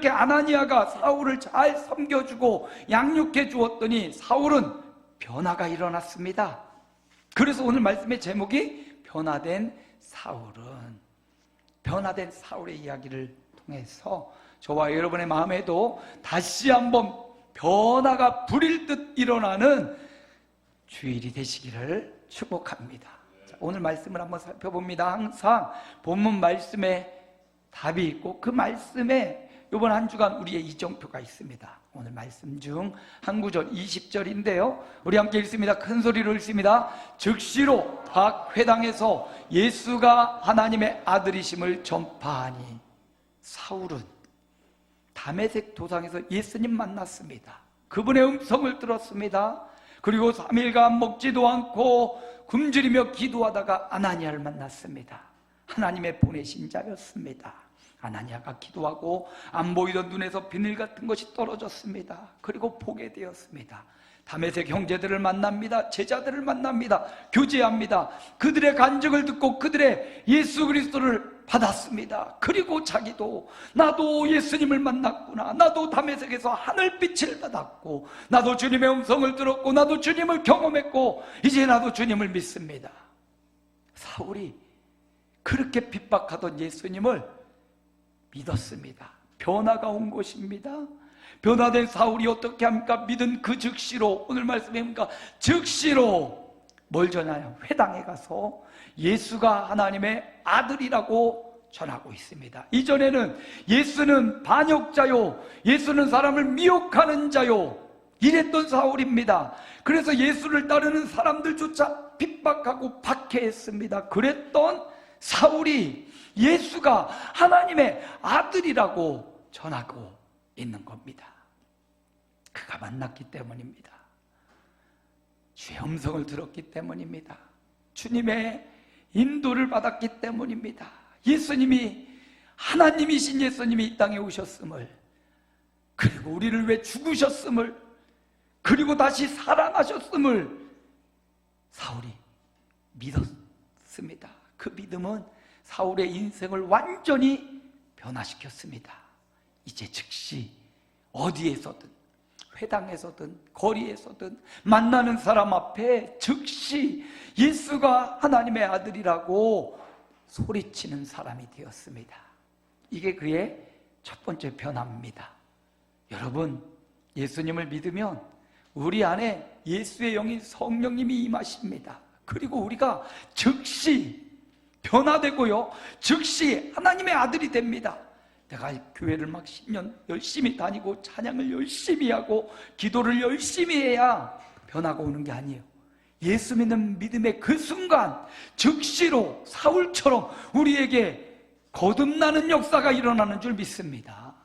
이렇게 아나니아가 사울을 잘 섬겨주고 양육해 주었더니 사울은 변화가 일어났습니다. 그래서 오늘 말씀의 제목이 변화된 사울은, 변화된 사울의 이야기를 통해서 저와 여러분의 마음에도 다시 한번 변화가 불일 듯 일어나는 주일이 되시기를 축복합니다. 자, 오늘 말씀을 한번 살펴봅니다. 항상 본문 말씀에 답이 있고 그 말씀에 이번 한 주간 우리의 이정표가 있습니다. 오늘 말씀 중 한 구절 20절인데요 우리 함께 읽습니다. 큰 소리로 읽습니다. 즉시로 각 회당에서 예수가 하나님의 아들이심을 전파하니, 사울은 다메섹 도상에서 예수님 만났습니다. 그분의 음성을 들었습니다. 그리고 3일간 먹지도 않고 굶주리며 기도하다가 아나니아를 만났습니다. 하나님의 보내신 자였습니다. 아나니아가 기도하고 안 보이던 눈에서 비늘 같은 것이 떨어졌습니다. 그리고 보게 되었습니다. 다메섹 형제들을 만납니다. 제자들을 만납니다. 교제합니다. 그들의 간증을 듣고 그들의 예수 그리스도를 받았습니다. 그리고 자기도 나도 예수님을 만났구나, 나도 다메섹에서 하늘빛을 받았고 나도 주님의 음성을 들었고 나도 주님을 경험했고 이제 나도 주님을 믿습니다. 사울이 그렇게 핍박하던 예수님을 믿었습니다. 변화가 온 것입니다. 변화된 사울이 어떻게 합니까? 믿은 그 즉시로, 오늘 말씀에 보니까 즉시로 뭘 전하요? 회당에 가서 예수가 하나님의 아들이라고 전하고 있습니다. 이전에는 예수는 반역자요, 예수는 사람을 미혹하는 자요, 이랬던 사울입니다. 그래서 예수를 따르는 사람들조차 핍박하고 박해했습니다. 그랬던 사울이 예수가 하나님의 아들이라고 전하고 있는 겁니다. 그가 만났기 때문입니다. 주의 음성을 들었기 때문입니다. 주님의 인도를 받았기 때문입니다. 예수님이, 하나님이신 예수님이 이 땅에 오셨음을, 그리고 우리를 위해 죽으셨음을, 그리고 다시 살아나셨음을 사울이 믿었습니다. 그 믿음은 사울의 인생을 완전히 변화시켰습니다. 이제 즉시 어디에서든, 회당에서든 거리에서든 만나는 사람 앞에 즉시 예수가 하나님의 아들이라고 소리치는 사람이 되었습니다. 이게 그의 첫 번째 변화입니다. 여러분, 예수님을 믿으면 우리 안에 예수의 영인 성령님이 임하십니다. 그리고 우리가 즉시 변화되고요, 즉시 하나님의 아들이 됩니다. 내가 교회를 막 10년 열심히 다니고 찬양을 열심히 하고 기도를 열심히 해야 변화가 오는 게 아니에요. 예수 믿는 믿음의 그 순간 즉시로 사울처럼 우리에게 거듭나는 역사가 일어나는 줄 믿습니다.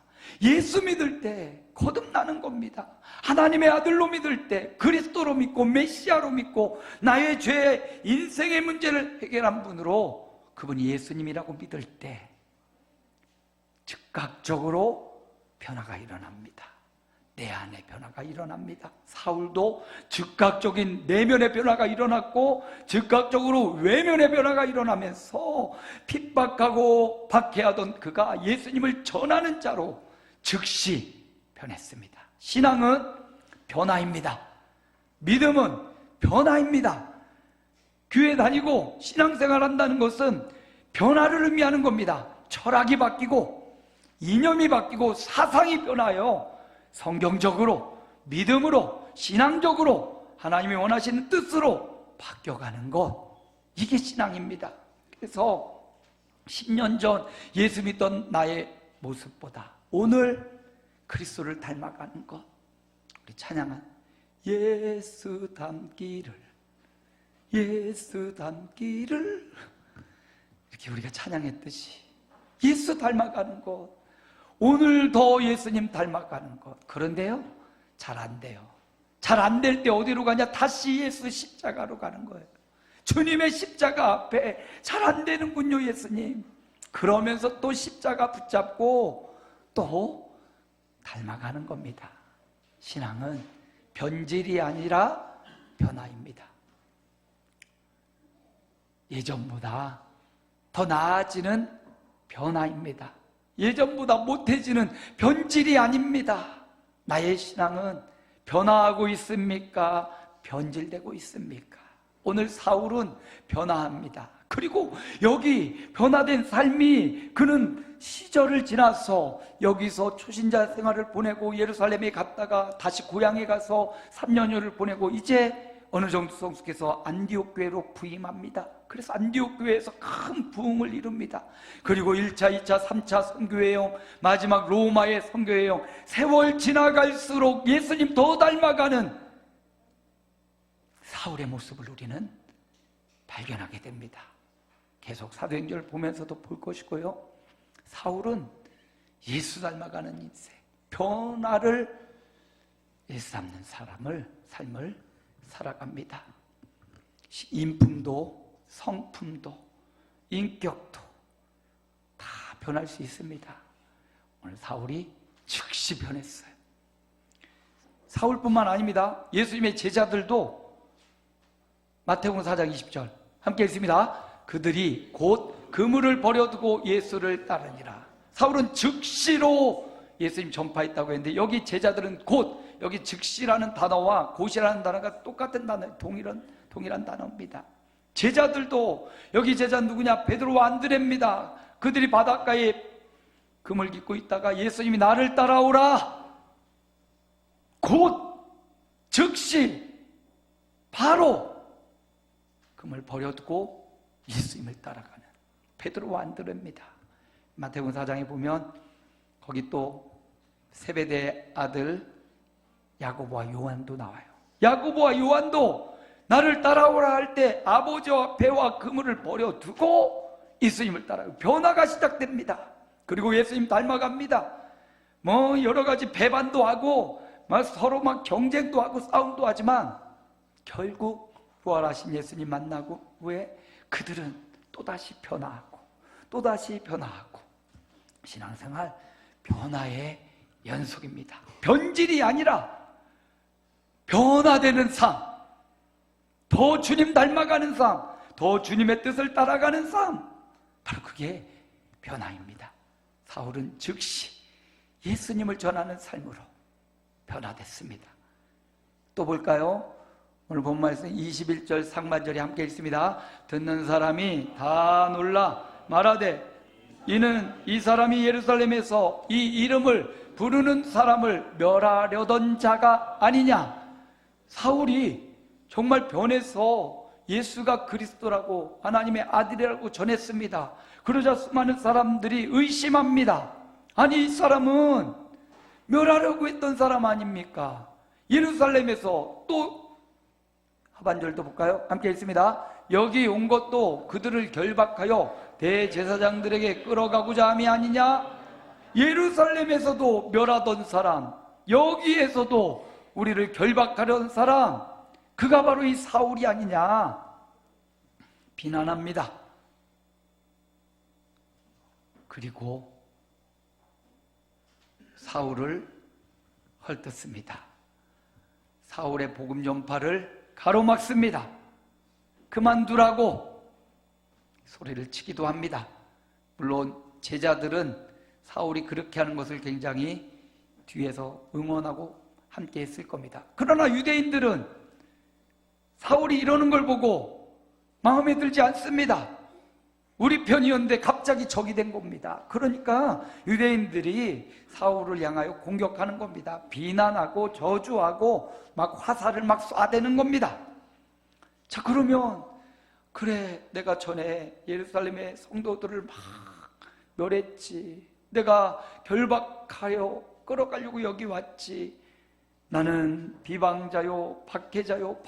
예수 믿을 때 거듭나는 겁니다. 하나님의 아들로 믿을 때, 그리스도로 믿고 메시아로 믿고 나의 죄, 인생의 문제를 해결한 분으로, 그분이 예수님이라고 믿을 때 즉각적으로 변화가 일어납니다. 내 안에 변화가 일어납니다. 사울도 즉각적인 내면의 변화가 일어났고 즉각적으로 외면의 변화가 일어나면서 핍박하고 박해하던 그가 예수님을 전하는 자로 즉시 변했습니다. 신앙은 변화입니다. 믿음은 변화입니다. 교회 다니고 신앙생활 한다는 것은 변화를 의미하는 겁니다. 철학이 바뀌고 이념이 바뀌고 사상이 변하여 성경적으로, 믿음으로, 신앙적으로 하나님이 원하시는 뜻으로 바뀌어가는 것, 이게 신앙입니다. 그래서 10년 전 예수 믿던 나의 모습보다 오늘 그리스도를 닮아가는 것, 우리 찬양한 예수 닮기를, 예수 닮기를, 이렇게 우리가 찬양했듯이 예수 닮아가는 것, 오늘 더 예수님 닮아가는 것. 그런데요, 잘 안 돼요. 잘 안 될 때 어디로 가냐? 다시 예수 십자가로 가는 거예요. 주님의 십자가 앞에 잘 안 되는군요, 예수님. 그러면서 또 십자가 붙잡고 또 닮아가는 겁니다. 신앙은 변질이 아니라 변화입니다. 예전보다 더 나아지는 변화입니다. 예전보다 못해지는 변질이 아닙니다. 나의 신앙은 변화하고 있습니까? 변질되고 있습니까? 오늘 사울은 변화합니다. 그리고 여기 변화된 삶이, 그는 시절을 지나서 여기서 초신자 생활을 보내고 예루살렘에 갔다가 다시 고향에 가서 3년여를 보내고 이제 어느 정도 성숙해서 안디옥 교회로 부임합니다. 그래서 안디옥 교회에서 큰 부흥을 이룹니다. 그리고 1차, 2차, 3차 선교회용, 마지막 로마의 선교회용, 세월 지나갈수록 예수님 더 닮아가는 사울의 모습을 우리는 발견하게 됩니다. 계속 사도행전을 보면서도 볼 것이고요. 사울은 예수 닮아가는 인생, 변화를 예수 닮는 삶을 살아갑니다. 인품도 성품도 인격도 다 변할 수 있습니다. 오늘 사울이 즉시 변했어요. 사울뿐만 아닙니다. 예수님의 제자들도 마태복음 4장 20절 함께 읽습니다. 그들이 곧 그물을 버려두고 예수를 따르니라. 사울은 즉시로 예수님 전파했다고 했는데 여기 제자들은 곧, 여기 즉시라는 단어와 곧이라는 단어가 똑같은 단어, 동일한 단어입니다. 제자들도, 여기 제자 누구냐? 베드로와 안드레입니다. 그들이 바닷가에 그물 깃고 있다가 예수님이 나를 따라오라, 곧 즉시 바로 그물 버려두고 예수님을 따라가는 베드로와 안드레입니다. 마태복음 4장에 보면 거기 또 세베대의 아들 야고보와 요한도 나와요. 야고보와 요한도 나를 따라오라 할 때 아버지와 배와 그물을 버려두고 예수님을 따라요. 변화가 시작됩니다. 그리고 예수님 닮아갑니다. 여러 가지 배반도 하고 서로 경쟁도 하고 싸움도 하지만 결국 부활하신 예수님 만나고 후에 그들은 또다시 변화하고 또다시 변화하고, 신앙생활 변화의 연속입니다. 변질이 아니라 변화되는 삶, 더 주님 닮아가는 삶, 더 주님의 뜻을 따라가는 삶, 바로 그게 변화입니다. 사울은 즉시 예수님을 전하는 삶으로 변화됐습니다. 또 볼까요? 오늘 본 말씀 21절 상반절에 함께 읽습니다. 듣는 사람이 다 놀라 말하되 이는 이 사람이 예루살렘에서 이 이름을 부르는 사람을 멸하려던 자가 아니냐. 사울이 정말 변해서 예수가 그리스도라고 하나님의 아들이라고 전했습니다. 그러자 수많은 사람들이 의심합니다. 아니, 이 사람은 멸하려고 했던 사람 아닙니까? 예루살렘에서 또 하반절도 볼까요? 함께 읽습니다. 여기 온 것도 그들을 결박하여 대제사장들에게 끌어가고자 함이 아니냐. 예루살렘에서도 멸하던 사람, 여기에서도 우리를 결박하려는 사람, 그가 바로 이 사울이 아니냐 비난합니다. 그리고 사울을 헐뜯습니다. 사울의 복음 전파를 가로막습니다. 그만두라고 소리를 치기도 합니다. 물론 제자들은 사울이 그렇게 하는 것을 굉장히 뒤에서 응원하고 함께 했을 겁니다. 그러나 유대인들은 사울이 이러는 걸 보고 마음에 들지 않습니다. 우리 편이었는데 갑자기 적이 된 겁니다. 그러니까 유대인들이 사울을 향하여 공격하는 겁니다. 비난하고 저주하고 막 화살을 막 쏴대는 겁니다. 자, 그러면 그래, 내가 전에 예루살렘의 성도들을 막 멸했지, 내가 결박하여 끌어가려고 여기 왔지, 나는 비방자요 박해자요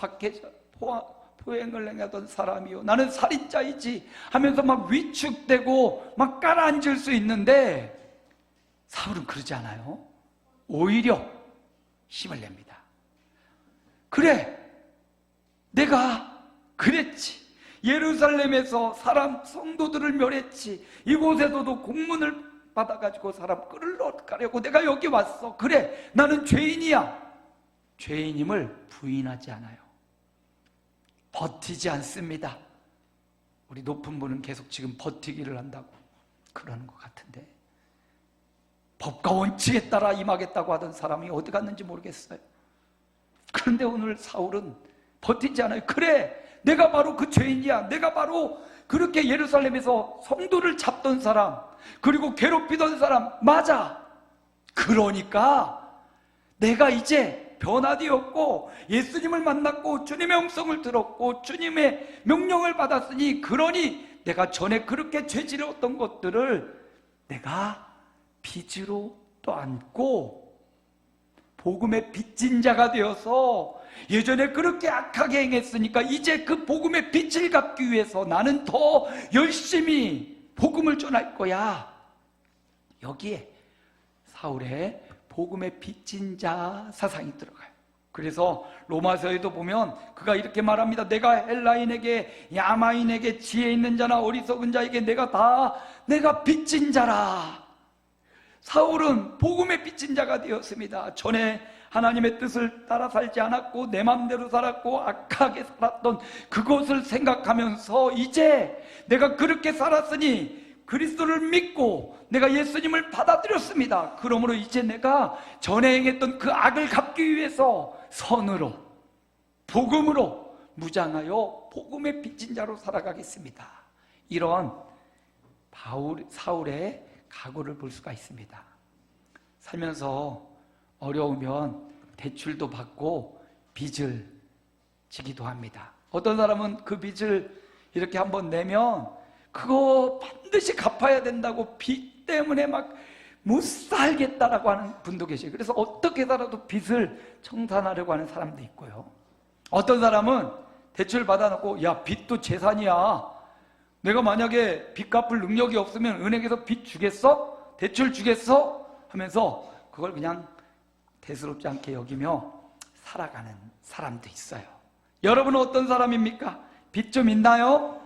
포행을 행하던 사람이요, 나는 살인자이지 하면서 막 위축되고 막 깔아앉을 수 있는데 사울은 그러지 않아요. 오히려 힘을 냅니다. 그래, 내가 그랬지, 예루살렘에서 사람 성도들을 멸했지, 이곳에서도 공문을 받아가지고 사람 끌어가려고 내가 여기 왔어. 그래, 나는 죄인이야. 죄인임을 부인하지 않아요. 버티지 않습니다. 우리 높은 분은 계속 지금 버티기를 한다고 그러는 것 같은데, 법과 원칙에 따라 임하겠다고 하던 사람이 어디 갔는지 모르겠어요. 그런데 오늘 사울은 버티지 않아요. 그래, 내가 바로 그 죄인이야. 내가 바로 그렇게 예루살렘에서 성도를 잡던 사람, 그리고 괴롭히던 사람 맞아. 그러니까 내가 이제 변화되었고 예수님을 만났고 주님의 음성을 들었고 주님의 명령을 받았으니, 그러니 내가 전에 그렇게 죄지었던 것들을 내가 빚으로 또 안고 복음의 빚진 자가 되어서, 예전에 그렇게 악하게 행했으니까 이제 그 복음의 빚을 갚기 위해서 나는 더 열심히 복음을 전할 거야. 여기에 사울의 복음의 빚진 자 사상이 들어가요. 그래서 로마서에도 보면 그가 이렇게 말합니다. 내가 헬라인에게, 야마인에게, 지혜 있는 자나 어리석은 자에게 내가 빚진 자라. 사울은 복음의 빚진 자가 되었습니다. 전에 하나님의 뜻을 따라 살지 않았고 내 마음대로 살았고 악하게 살았던 그것을 생각하면서, 이제 내가 그렇게 살았으니 그리스도를 믿고 내가 예수님을 받아들였습니다. 그러므로 이제 내가 전에 행했던 그 악을 갚기 위해서 선으로, 복음으로 무장하여 복음의 빚진 자로 살아가겠습니다. 이런 사울의 각오를 볼 수가 있습니다. 살면서 어려우면 대출도 받고 빚을 지기도 합니다. 어떤 사람은 그 빚을 이렇게 한번 내면 그거 반드시 갚아야 된다고 빚 때문에 막 못 살겠다라고 하는 분도 계셔요. 그래서 어떻게 살아도 빚을 청산하려고 하는 사람도 있고요. 어떤 사람은 대출 받아놓고, 야, 빚도 재산이야. 내가 만약에 빚 갚을 능력이 없으면 은행에서 빚 주겠어? 대출 주겠어? 하면서 그걸 그냥 대수롭지 않게 여기며 살아가는 사람도 있어요. 여러분은 어떤 사람입니까? 빚 좀 있나요?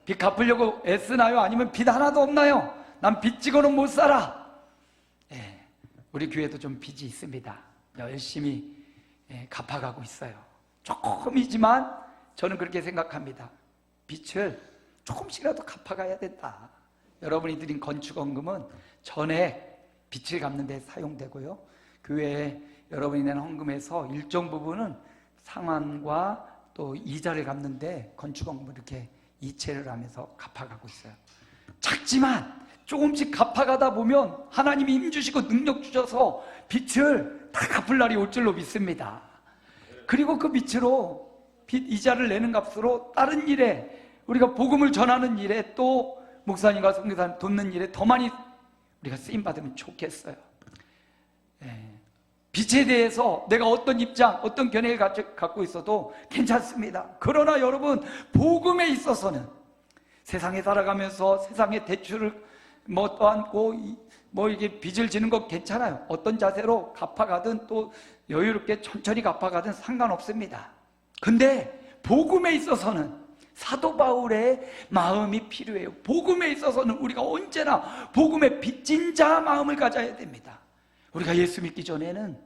빚 갚으려고 애쓰나요? 아니면 빚 하나도 없나요? 난 빚 지고는 못 살아. 우리 교회도 좀 빚이 있습니다. 열심히 갚아가고 있어요. 조금이지만 저는 그렇게 생각합니다. 빚을 조금씩이라도 갚아가야 된다. 여러분이 드린 건축원금은 전액 빚을 갚는 데 사용되고요, 교회에 여러분이 낸 헌금에서 일정 부분은 상환과 또 이자를 갚는데 건축원금을 이렇게 이체를 하면서 갚아가고 있어요. 작지만 조금씩 갚아가다 보면 하나님이 힘 주시고 능력 주셔서 빚을 다 갚을 날이 올 줄로 믿습니다. 그리고 그 빚으로, 빚 이자를 내는 값으로 다른 일에, 우리가 복음을 전하는 일에, 또 목사님과 선교사님 돕는 일에 더 많이 우리가 쓰임받으면 좋겠어요. 빚에 대해서 내가 어떤 입장, 어떤 견해를 갖고 있어도 괜찮습니다. 그러나 여러분, 복음에 있어서는 세상에 살아가면서 세상에 대출을 떠안고 이게 빚을 지는 거 괜찮아요. 어떤 자세로 갚아가든 또 여유롭게 천천히 갚아가든 상관없습니다. 근데 복음에 있어서는 사도 바울의 마음이 필요해요. 복음에 있어서는 우리가 언제나 복음의 빚진 자 마음을 가져야 됩니다. 우리가 예수 믿기 전에는,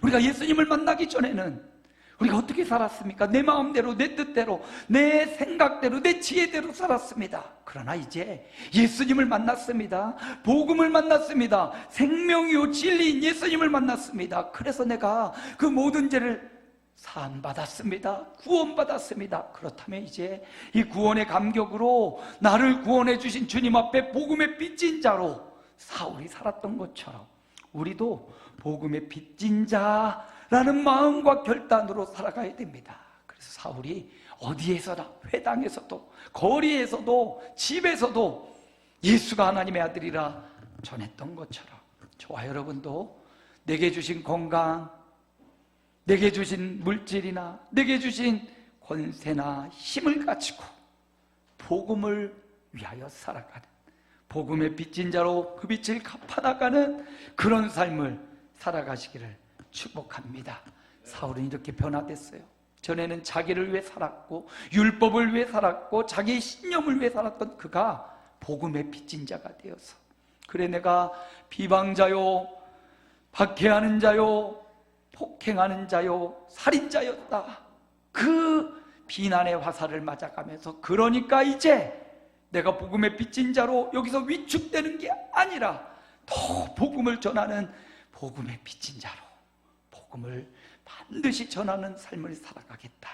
우리가 예수님을 만나기 전에는 우리가 어떻게 살았습니까? 내 마음대로, 내 뜻대로, 내 생각대로, 내 지혜대로 살았습니다. 그러나 이제 예수님을 만났습니다. 복음을 만났습니다. 생명이요 진리인 예수님을 만났습니다. 그래서 내가 그 모든 죄를 사함받았습니다. 구원받았습니다. 그렇다면 이제 이 구원의 감격으로 나를 구원해 주신 주님 앞에 복음의 빚진 자로 사울이 살았던 것처럼 우리도 복음의 빚진 자라는 마음과 결단으로 살아가야 됩니다. 그래서 사울이 어디에서나, 회당에서도, 거리에서도, 집에서도 예수가 하나님의 아들이라 전했던 것처럼 저와 여러분도 내게 주신 건강, 내게 주신 물질이나 내게 주신 권세나 힘을 가지고 복음을 위하여 살아가는, 복음의 빚진 자로 그 빚을 갚아나가는 그런 삶을 살아가시기를 축복합니다. 사울은 이렇게 변화됐어요. 전에는 자기를 위해 살았고 율법을 위해 살았고 자기의 신념을 위해 살았던 그가 복음의 빚진 자가 되어서, 그래 내가 비방자요, 박해하는 자요, 폭행하는 자요, 살인자였다. 그 비난의 화살을 맞아가면서, 그러니까 이제 내가 복음의 빚진 자로 여기서 위축되는 게 아니라 더 복음을 전하는 복음의 빚진 자로 복음을 반드시 전하는 삶을 살아가겠다.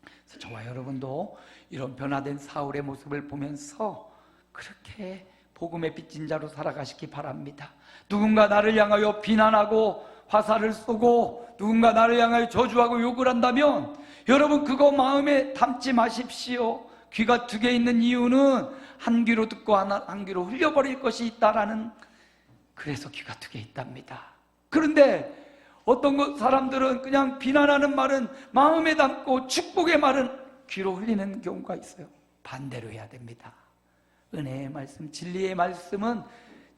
그래서 저와 여러분도 이런 변화된 사울의 모습을 보면서 그렇게 복음의 빚진 자로 살아가시기 바랍니다. 누군가 나를 향하여 비난하고 화살을 쏘고 누군가 나를 향하여 저주하고 욕을 한다면 여러분 그거 마음에 담지 마십시오. 귀가 두 개 있는 이유는 한 귀로 듣고 한 귀로 흘려버릴 것이 있다라는, 그래서 귀가 두 개 있답니다. 그런데 어떤 사람들은 그냥 비난하는 말은 마음에 담고 축복의 말은 귀로 흘리는 경우가 있어요. 반대로 해야 됩니다. 은혜의 말씀, 진리의 말씀은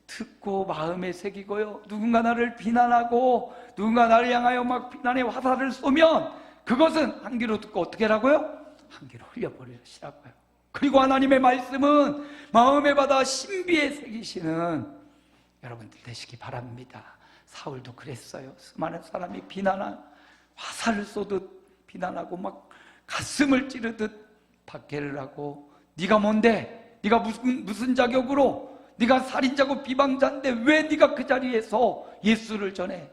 듣고 마음에 새기고요, 누군가 나를 비난하고 누군가 나를 향하여 막 비난의 화살을 쏘면 그것은 한 귀로 듣고 어떻게 하라고요? 한 귀로 흘려버리시라고요. 그리고 하나님의 말씀은 마음에 받아 신비에 새기시는 여러분들 되시기 바랍니다. 사울도 그랬어요. 수많은 사람이 비난한 화살을 쏘듯 비난하고 막 가슴을 찌르듯 박해를 하고, 네가 뭔데? 네가 무슨 자격으로? 네가 살인자고 비방자인데 왜 네가 그 자리에서 예수를 전해?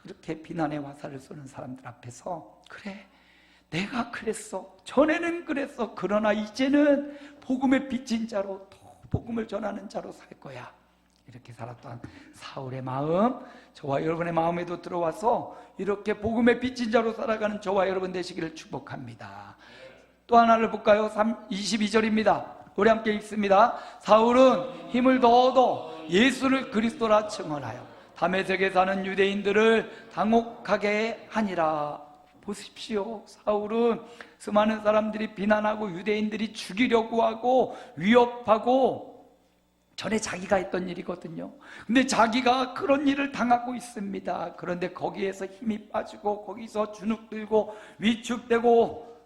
이렇게 비난의 화살을 쏘는 사람들 앞에서, 그래 내가 그랬어, 전에는 그랬어, 그러나 이제는 복음의 빚진 자로 더 복음을 전하는 자로 살 거야, 이렇게 살았던 사울의 마음, 저와 여러분의 마음에도 들어와서 이렇게 복음의 빚진 자로 살아가는 저와 여러분 되시기를 축복합니다. 또 하나를 볼까요? 22절입니다. 우리 함께 읽습니다. 사울은 힘을 더 얻어 예수를 그리스도라 증언하여 다메섹에 사는 유대인들을 당혹하게 하니라. 보십시오. 사울은 수많은 사람들이 비난하고 유대인들이 죽이려고 하고 위협하고, 전에 자기가 했던 일이거든요. 근데 자기가 그런 일을 당하고 있습니다. 그런데 거기에서 힘이 빠지고 거기서 주눅 들고 위축되고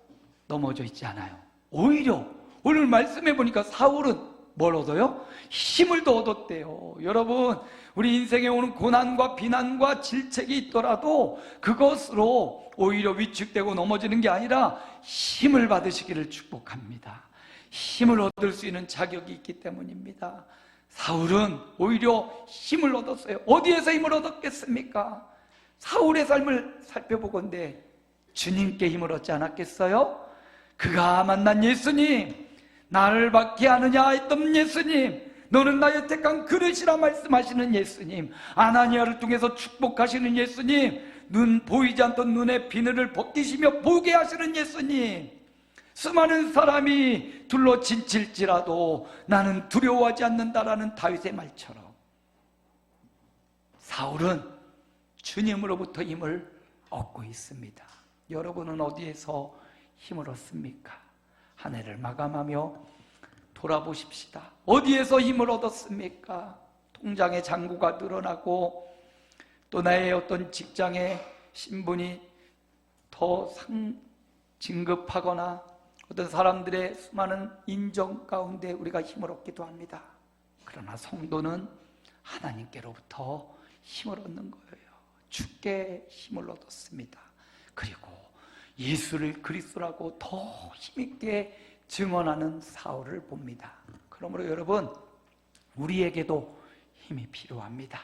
넘어져 있지 않아요. 오히려 오늘 말씀해 보니까 사울은 뭘 얻어요? 힘을 더 얻었대요. 여러분, 우리 인생에 오는 고난과 비난과 질책이 있더라도 그것으로 오히려 위축되고 넘어지는 게 아니라 힘을 받으시기를 축복합니다. 힘을 얻을 수 있는 자격이 있기 때문입니다. 사울은 오히려 힘을 얻었어요. 어디에서 힘을 얻었겠습니까? 사울의 삶을 살펴보건대 주님께 힘을 얻지 않았겠어요? 그가 만난 예수님, 나를 받게 하느냐 했던 예수님, 너는 나의 택한 그릇이라 말씀하시는 예수님, 아나니아를 통해서 축복하시는 예수님, 눈 보이지 않던 눈의 비늘을 벗기시며 보게 하시는 예수님, 수많은 사람이 둘러친칠지라도 나는 두려워하지 않는다라는 다윗의 말처럼 사울은 주님으로부터 힘을 얻고 있습니다. 여러분은 어디에서 힘을 얻습니까? 한 해를 마감하며 돌아보십시다. 어디에서 힘을 얻었습니까? 통장에 잔고가 늘어나고 또 나의 어떤 직장의 신분이 더 진급하거나 어떤 사람들의 수많은 인정 가운데 우리가 힘을 얻기도 합니다. 그러나 성도는 하나님께로부터 힘을 얻는 거예요. 주께 힘을 얻었습니다. 그리고 예수를 그리스도라고 더 힘있게 증언하는 사울을 봅니다. 그러므로 여러분, 우리에게도 힘이 필요합니다.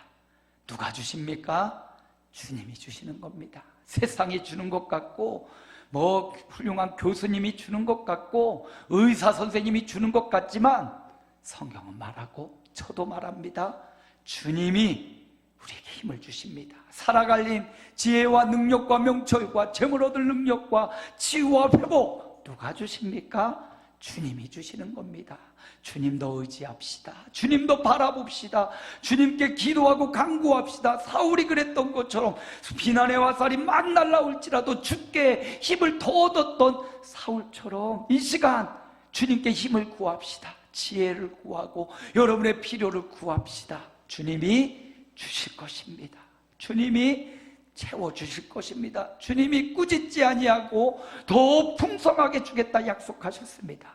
누가 주십니까? 주님이 주시는 겁니다. 세상이 주는 것 같고 뭐 훌륭한 교수님이 주는 것 같고 의사 선생님이 주는 것 같지만 성경은 말하고 저도 말합니다. 주님이 우리에게 힘을 주십니다. 살아갈 힘, 지혜와 능력과 명철과 재물 얻을 능력과 치유와 회복 누가 주십니까? 주님이 주시는 겁니다. 주님도 의지합시다. 주님도 바라봅시다. 주님께 기도하고 간구합시다. 사울이 그랬던 것처럼 비난의 화살이 막 날라올지라도 주께 힘을 더 얻었던 사울처럼 이 시간 주님께 힘을 구합시다. 지혜를 구하고 여러분의 필요를 구합시다. 주님이 주실 것입니다. 주님이 채워주실 것입니다. 주님이 꾸짖지 아니하고 더 풍성하게 주겠다 약속하셨습니다.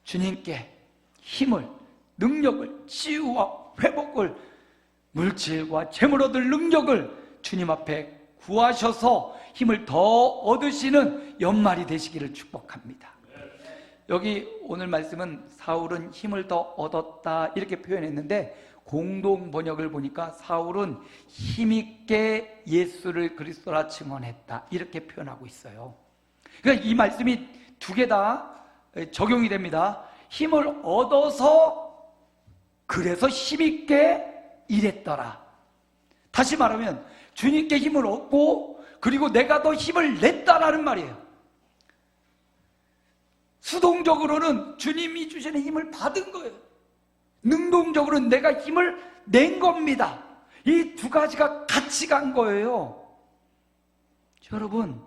주님께 힘을, 능력을, 치유와 회복을, 물질과 재물 얻을 능력을 주님 앞에 구하셔서 힘을 더 얻으시는 연말이 되시기를 축복합니다. 여기 오늘 말씀은 사울은 힘을 더 얻었다 이렇게 표현했는데 공동 번역을 보니까 사울은 힘있게 예수를 그리스도라 증언했다, 이렇게 표현하고 있어요. 그러니까 이 말씀이 두 개 다 적용이 됩니다. 힘을 얻어서, 그래서 힘있게 일했더라. 다시 말하면 주님께 힘을 얻고 그리고 내가 더 힘을 냈다라는 말이에요. 수동적으로는 주님이 주시는 힘을 받은 거예요. 능동적으로는 내가 힘을 낸 겁니다. 이 두 가지가 같이 간 거예요. 여러분,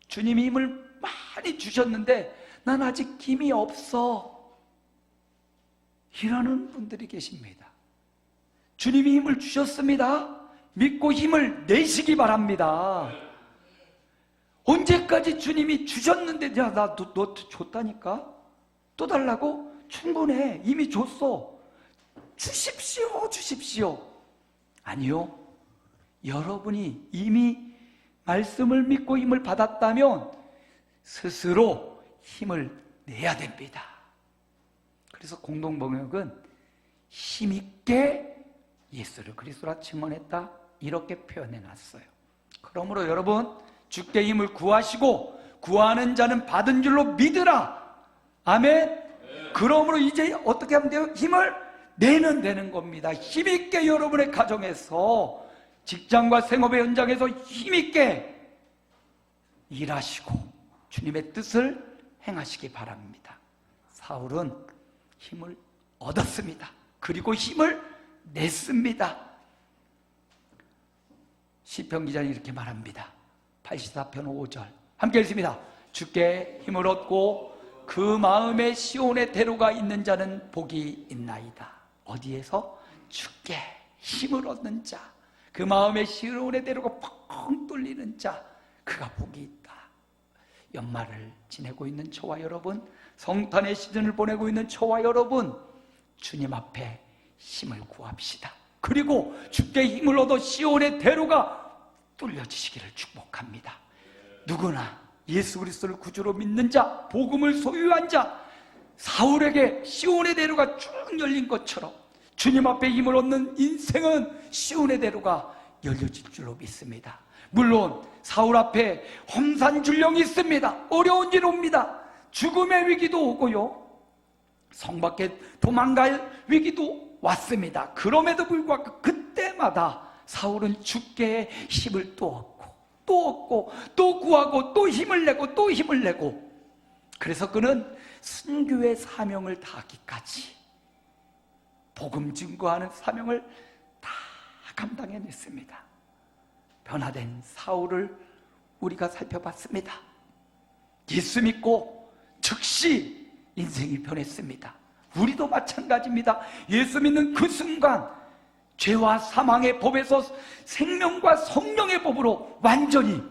주님이 힘을 많이 주셨는데 난 아직 힘이 없어, 이러는 분들이 계십니다. 주님이 힘을 주셨습니다. 믿고 힘을 내시기 바랍니다. 언제까지 주님이 주셨는데, 야, 너 줬다니까? 또 달라고? 충분해, 이미 줬어, 주십시오. 아니요, 여러분이 이미 말씀을 믿고 힘을 받았다면 스스로 힘을 내야 됩니다. 그래서 공동번역은 힘있게 예수를 그리스도라 증언했다, 이렇게 표현해 놨어요. 그러므로 여러분, 주께 힘을 구하시고 구하는 자는 받은 줄로 믿으라. 아멘. 그러므로 이제 어떻게 하면 돼요? 힘을 내는 되는 겁니다. 힘있게 여러분의 가정에서, 직장과 생업의 현장에서 힘있게 일하시고 주님의 뜻을 행하시기 바랍니다. 사울은 힘을 얻었습니다. 그리고 힘을 냈습니다. 시편 기자는 이렇게 말합니다. 84편 5절 함께 읽습니다. 주께 힘을 얻고 그 마음에 시온의 대로가 있는 자는 복이 있나이다. 어디에서? 주께 힘을 얻는 자, 그 마음에 시온의 대로가 펑 뚫리는 자, 그가 복이 있다. 연말을 지내고 있는 저와 여러분, 성탄의 시즌을 보내고 있는 저와 여러분, 주님 앞에 힘을 구합시다. 그리고 주께 힘을 얻어 시온의 대로가 뚫려지시기를 축복합니다. 누구나 예수 그리스도를 구주로 믿는 자, 복음을 소유한 자, 사울에게 시온의 대로가 쭉 열린 것처럼 주님 앞에 힘을 얻는 인생은 시온의 대로가 열려질 줄로 믿습니다. 물론 사울 앞에 험산줄령이 있습니다. 어려운 일 옵니다. 죽음의 위기도 오고요, 성 밖에 도망갈 위기도 왔습니다. 그럼에도 불구하고 그때마다 사울은 주께 힘을 또 얻고 또 얻고 또 구하고 또 힘을 내고 또 힘을 내고, 그래서 그는 순교의 사명을 다하기까지 복음 증거하는 사명을 다 감당해냈습니다. 변화된 사울을 우리가 살펴봤습니다. 예수 믿고 즉시 인생이 변했습니다. 우리도 마찬가지입니다. 예수 믿는 그 순간 죄와 사망의 법에서 생명과 성령의 법으로 완전히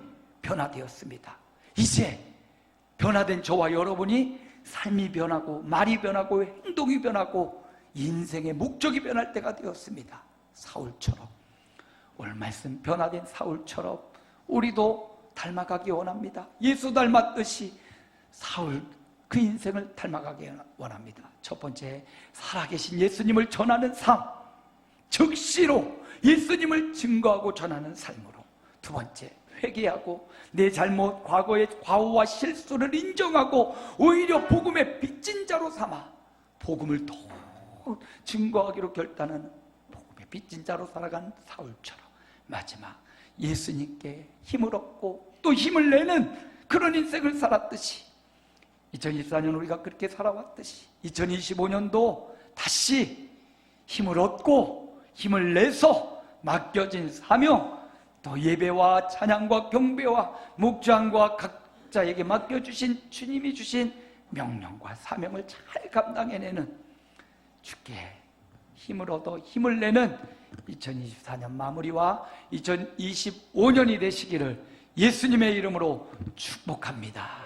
변화되었습니다. 이제 변화된 저와 여러분이 삶이 변하고 말이 변하고 행동이 변하고 인생의 목적이 변할 때가 되었습니다. 사울처럼, 오늘 말씀 변화된 사울처럼 우리도 닮아가기 원합니다. 예수 닮았듯이 사울 그 인생을 닮아가기 원합니다. 첫 번째, 살아계신 예수님을 전하는 삶, 즉시로 예수님을 증거하고 전하는 삶으로. 두 번째, 회개하고 내 잘못, 과거의 과오와 실수를 인정하고 오히려 복음의 빚진 자로 삼아 복음을 더 증거하기로 결단하는 복음의 빚진 자로 살아가는 사울처럼, 마지막 예수님께 힘을 얻고 또 힘을 내는 그런 인생을 살았듯이, 2024년 우리가 그렇게 살아왔듯이 2025년도 다시 힘을 얻고 힘을 내서 맡겨진 사명, 또 예배와 찬양과 경배와 목장과 각자에게 맡겨주신 주님이 주신 명령과 사명을 잘 감당해내는, 주께 힘을 얻어 힘을 내는 2024년 마무리와 2025년이 되시기를 예수님의 이름으로 축복합니다.